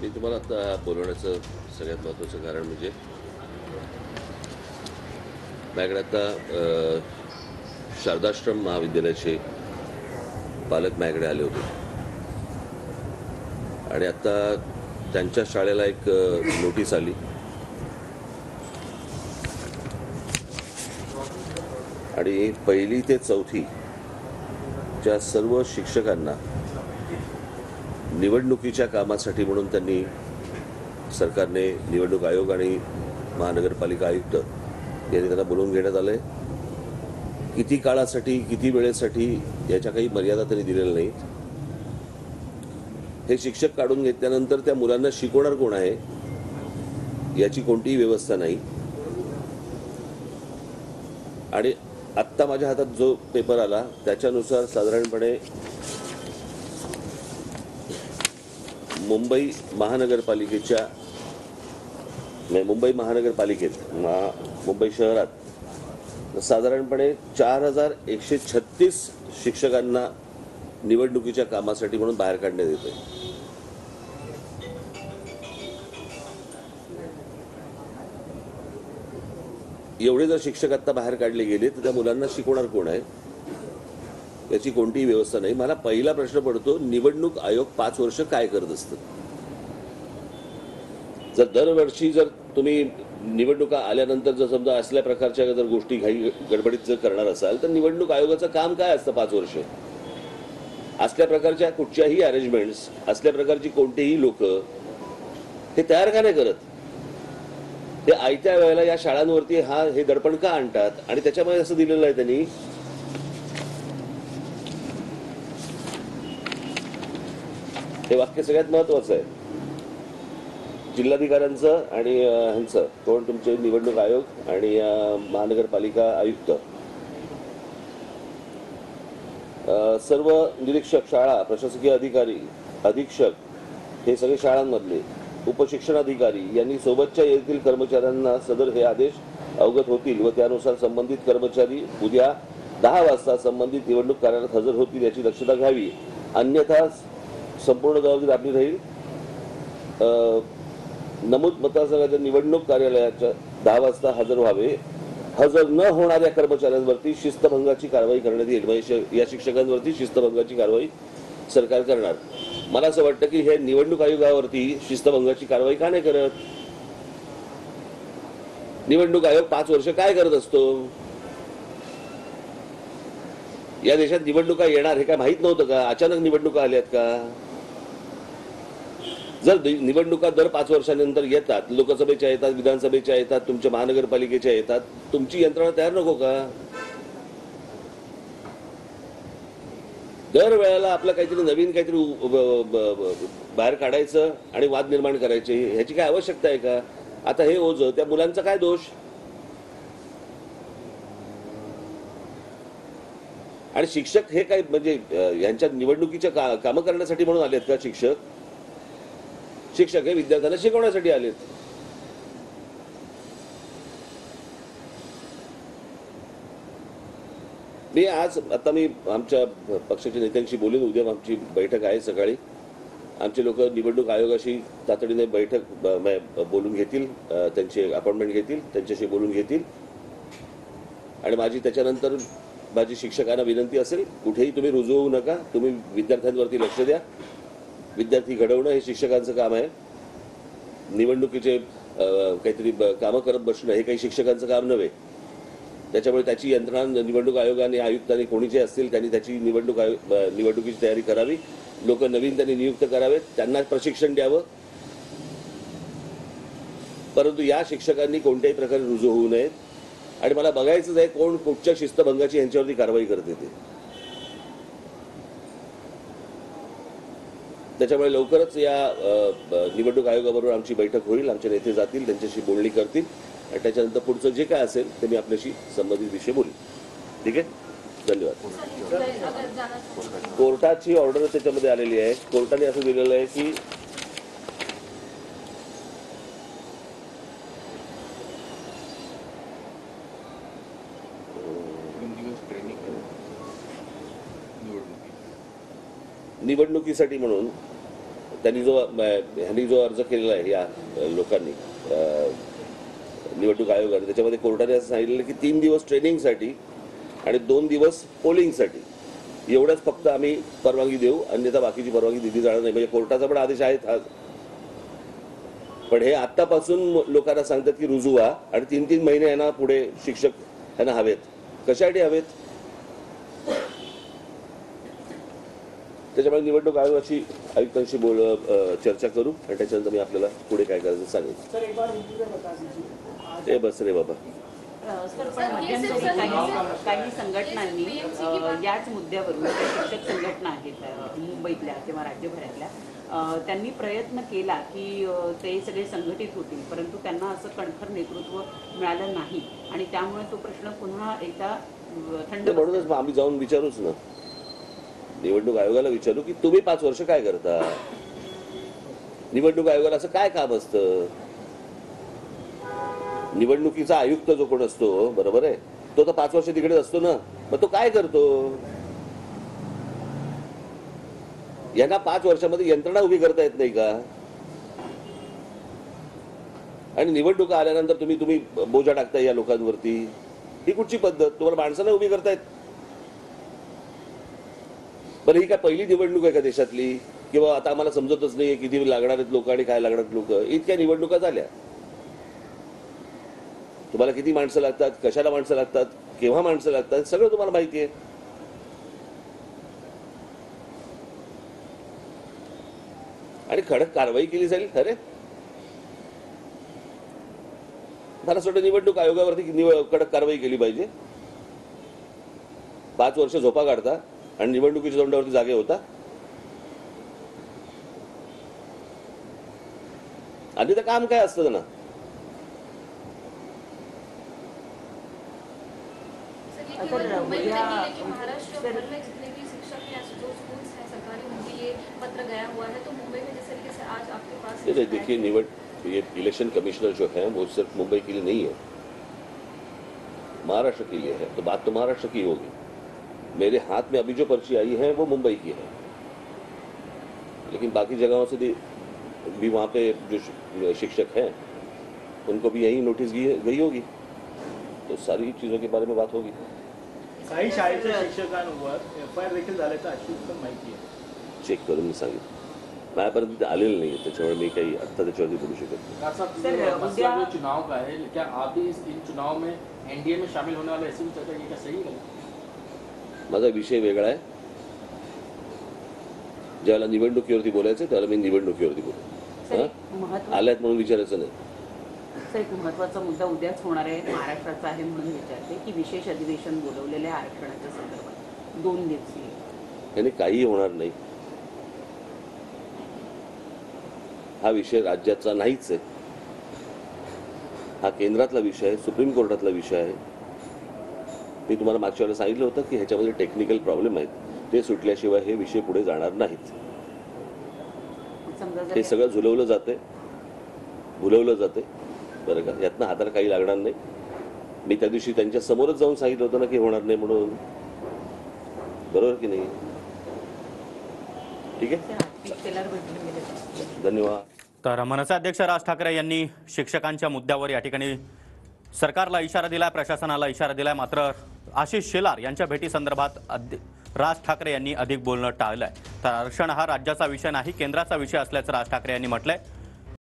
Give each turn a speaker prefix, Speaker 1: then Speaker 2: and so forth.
Speaker 1: मी तुम्हाला आता बोलवण्याचं सगळ्यात महत्त्वाचं कारण म्हणजे माझ्याकडे आता शारदाश्रम महाविद्यालयाचे पालक माझ्याकडे आले होते आणि आता त्यांच्या शाळेला एक नोटीस आली आणि 1ली ते 4थीच्या सर्व शिक्षकांना निवडणुकीच्या कामासाठी म्हणून त्यांनी सरकारने निवडणूक आयोग आणि महानगरपालिका आयुक्त यांनी त्यांना बोलवून घेण्यात आलं आहे. किती काळासाठी किती वेळेसाठी याच्या काही मर्यादा त्यांनी दिलेल्या नाहीत. हे शिक्षक काढून घेतल्यानंतर त्या मुलांना शिकवणार कोण आहे याची कोणतीही व्यवस्था नाही. आणि आत्ता माझ्या हातात जो पेपर आला त्याच्यानुसार साधारणपणे मुंबई महानगरपालिकेत मुंबई शहरात साधारणपणे 4136 शिक्षकांना निवडणुकीच्या कामासाठी म्हणून बाहेर काढण्यात येते. एवढे जर शिक्षक आता बाहेर काढले गेले तर त्या मुलांना शिकवणार कोण आहे याची कोणतीही व्यवस्था नाही. मला पहिला प्रश्न पडतो, निवडणूक आयोग 5 वर्ष काय करत असतं? जर दरवर्षी जर तुम्ही निवडणुका आल्यानंतर जर समजा असल्या प्रकारच्या जर गोष्टी घाई गडबडीत जर करणार असाल तर निवडणूक आयोगाचं काम काय असतं 5 वर्ष? असल्या प्रकारच्या कुठच्याही अरेंजमेंट्स, असल्या प्रकारची कोणतेही लोक हे तयार का नाही करत? ते आयत्या वेळेला या शाळांवरती हे दडपण का आणतात? आणि त्याच्यामुळे असं दिलेलं आहे त्यांनी, हे वाक्य सगळ्यात महत्वाचं आहे, जिल्हाधिकाऱ्यांचं आणि ह्यांचं कोण, तुमचे निवडणूक आयोग आणि महानगरपालिका आयुक्त, सर्व निरीक्षक, शाळा प्रशासकीय अधिकारी, अधीक्षक हे सगळे शाळांमधले, उपशिक्षणाधिकारी यांनी सोबतच्या येथील कर्मचाऱ्यांना सदर हे आदेश अवगत होतील व त्यानुसार संबंधित कर्मचारी उद्या 10 वाजता संबंधित निवडणूक कार्यालयात हजर होतील याची दक्षता घ्यावी. अन्यथा संपूर्ण जबाबदारी आपली राहील. नमूद मतदारसंघाच्या निवडणूक कार्यालयाच्या 10 वाजता हजर व्हावे. हजर न होणाऱ्या कर्मचाऱ्यांवरती शिस्तभंगाची कारवाई करण्यात येईल. म्हणजे या शिक्षकांवरती शिस्तभंगाची कारवाई सरकार करणार. मला असं वाटतं की हे निवडणूक आयोगावरती शिस्तभंगाची कारवाई का नाही करत? निवडणूक आयोग 5 वर्ष काय करत असतो? या देशात निवडणुका येणार हे काय माहित नव्हतं का? अचानक निवडणुका आल्यात का? जर निवडणुका दर 5 वर्षांनंतर येतात, लोकसभेच्या येतात, विधानसभेच्या येतात, तुमच्या महानगरपालिकेच्या येतात, तुमची यंत्रणा तयार नको का? दर वेळेला आपलं काहीतरी नवीन काहीतरी बाहेर काढायचं आणि वाद निर्माण करायचे, ह्याची काय आवश्यकता आहे का? आता हे ओझं त्या मुलांचा काय दोष? आणि शिक्षक हे काय म्हणजे यांच्या निवडणुकीच्या कामं करण्यासाठी म्हणून आलेत का? शिक्षक हे विद्यार्थ्यांना शिकवण्यासाठी आलेत. मी आमच्या पक्षाच्या नेत्यांशी बोलून, उद्या आमची बैठक आहे सकाळी. आमचे लोक निवडणूक आयोगाशी तातडीने बैठक बोलून घेतील, त्यांची अपॉइंटमेंट घेतील, त्यांच्याशी बोलून घेतील. आणि त्याच्यानंतर माझी शिक्षकांना विनंती असेल, कुठेही तुम्ही रुजू होऊ नका, तुम्ही विद्यार्थ्यांवरती लक्ष द्या. विद्यार्थी घडवणं हे शिक्षकांचं काम आहे. निवडणुकीचे काहीतरी कामं करत बसणं हे काही शिक्षकांचं काम नव्हे. त्याच्यामुळे त्याची यंत्रणा निवडणूक आयोगाने, आयुक्तांनी, कोणी जे असतील त्यांनी त्याची निवडणुकीची तयारी करावी. लोक नवीन त्यांनी नियुक्त करावेत, त्यांना प्रशिक्षण द्यावं. परंतु या शिक्षकांनी कोणत्याही प्रकारे रुजू होऊ नयेत. आणि मला बघायचंच आहे कोण कुठच्या शिस्तभंगाची यांच्यावरती कारवाई करते ते. त्याच्यामुळे लवकरच या निवडणूक आयोगाबरोबर आमची बैठक होईल. आमचे नेते जातील, त्यांच्याशी बोलणी करतील आणि त्याच्यानंतर पुढचं जे काय असेल ते मी आपल्याशी संबंधित विषय बोलेन. ठीक आहे, धन्यवाद. कोर्टाची ऑर्डर त्याच्यामध्ये आलेली आहे. कोर्टाने असं दिलेलं आहे की निवडणुकीसाठी म्हणून ह्यांनी जो अर्ज केलेला आहे या लोकांनी निवडणूक आयोगाने, त्याच्यामध्ये कोर्टाने असं सांगितलेलं की 3 दिवस ट्रेनिंगसाठी आणि 2 दिवस पोलिंगसाठी एवढंच फक्त आम्ही परवानगी देऊ, अन्यथा बाकीची परवानगी दिली जाणार नाही. म्हणजे कोर्टाचा पण आदेश आहे हा. पण हे आत्तापासून लोकांना सांगतात की रुजू व्हा आणि 3-3 महिने यांना पुढे शिक्षक यांना हवेत. कशासाठी हवेत? त्याच्यामुळे निवडणूक आयोगाची आयुक्तांशी चर्चा करू आणि त्याच्यानंतर मी आपल्याला पुढे काय करायचं सांगेन. ते बस रे बाबा.
Speaker 2: सर, पण मध्यंतरी काही संघटनांनी याच मुद्द्यावरून शिक्षक संघटना आहेत मुंबईतल्या किंवा राज्यभरातल्या, त्यांनी प्रयत्न केला की ते सगळे संघटित होतील, परंतु त्यांना असं कणखर नेतृत्व मिळालं नाही आणि त्यामुळे तो प्रश्न पुन्हा एकदा थंड.
Speaker 1: म्हणूनच आम्ही जाऊन विचारूच ना, निवडणूक आयोगाला विचारू की तुम्ही 5 वर्ष काय करता. निवडणूक आयोगाला असं काय काम असतं? निवडणुकीचा आयुक्त जो कोण असतो, बरोबर आहे, तो तर 5 वर्ष तिकडेच असतो ना, मग तो काय करतो? यांना 5 वर्षामध्ये यंत्रणा उभी करता येत नाही का? आणि निवडणुका आल्यानंतर तुम्ही बोजा टाकताय या लोकांवरती. ही कुठची पद्धत? तुम्हाला माणसांना उभी करतायत? बरं, ही काय पहिली निवडणूक आहे का देशातली? किंवा आता आम्हाला समजतच नाही किती लागणार आहेत लोक आणि काय लागणार आहेत लोक. इतक्या निवडणुका झाल्या. तुम्हाला किती माणसं लागतात, कशाला माणसं लागतात, केव्हा माणसं लागतात, सगळं तुम्हाला माहिती आहे. आणि कडक कारवाई केली जाईल. खरे मला असं वाटतं निवडणूक आयोगावरती कडक कारवाई केली पाहिजे. 5 वर्ष झोपा काढता आणि निवडणुकीच्या तोंडावरती जागे होता. आधी तर काम काय असतं ना. देखिए, ये इलेक्शन कमिश्नर जो है वो सिर्फ मुंबई के लिए नहीं है, महाराष्ट्र के लिए है. तो बात तो महाराष्ट्र की होगी. मेरे हाथ में अभी जो पर्ची आई है वो मुंबई की है, लेकिन बाकी जगहों से भी वहाँ पे जो शिक्षक हैं उनको भी यही नोटिस गई होगी. तो सारी चीज़ों के बारे में बात होगी.
Speaker 3: काही शाळेच्या शिक्षकांवर एफआयआर देखील झाल्याचं अशी माहिती आहे.
Speaker 1: चेक करून मी सांगितलं. माझ्यापर्यंत आलेलं नाही, त्याच्यामुळे मी काही आत्ता त्याच्यावरती बोलू शकत
Speaker 3: नहीं. चुनाव का है, क्या आप भी इन चुनाव में एनडीए में शामिल होने वाले ऐसी चर्चा ये क्या सही है?
Speaker 1: माझा विषय वेगळा आहे. ज्याला निवडणुकीवरती बोलायचं त्याला मी निवडणुकीवरती बोलतो. आल्यात म्हणून विचारायचं नाही.
Speaker 2: सर, एक महत्त्वाचा मुद्दा उद्याच होणार आहे, महाराष्ट्राचा आहे म्हणून विचारते की विशेष अधिवेशन बोलवलेले आरक्षणाच्या संदर्भात 2 दिवसीय.
Speaker 1: याने काही होणार नाही. हा विषय राज्याचा नाहीच आहे. हा केंद्रातला विषय आहे, सुप्रीम कोर्टातला विषय आहे. मी तुम्हाला मागच्या वेळेला सांगितलं होतं की ह्याच्यामध्ये टेक्निकल प्रॉब्लेम आहेत, ते सुटल्याशिवाय हे विषय पुढे जाणार नाहीत. हे सगळं झुलवलं जाते, भुलवलं जाते, बरं का. यातनं हाताला काही लागणार नाही. मी त्या दिवशी त्यांच्या समोरच जाऊन सांगितलं होतं ना की होणार नाही म्हणून. बरोबर की नाही? ठीक आहे, धन्यवाद.
Speaker 4: तर मनसे अध्यक्ष राज ठाकरे यांनी शिक्षकांच्या मुद्द्यावर या ठिकाणी सरकारला इशारा दिलाय, प्रशासनाला इशारा दिलाय. मात्र आशिष शेलार यांच्या भेटी संदर्भात राज ठाकरे यांनी अधिक बोलणं टाळलंय. तर आरक्षण हा राज्याचा विषय नाही, केंद्राचा विषय असल्याचं राज ठाकरे यांनी म्हटलंय.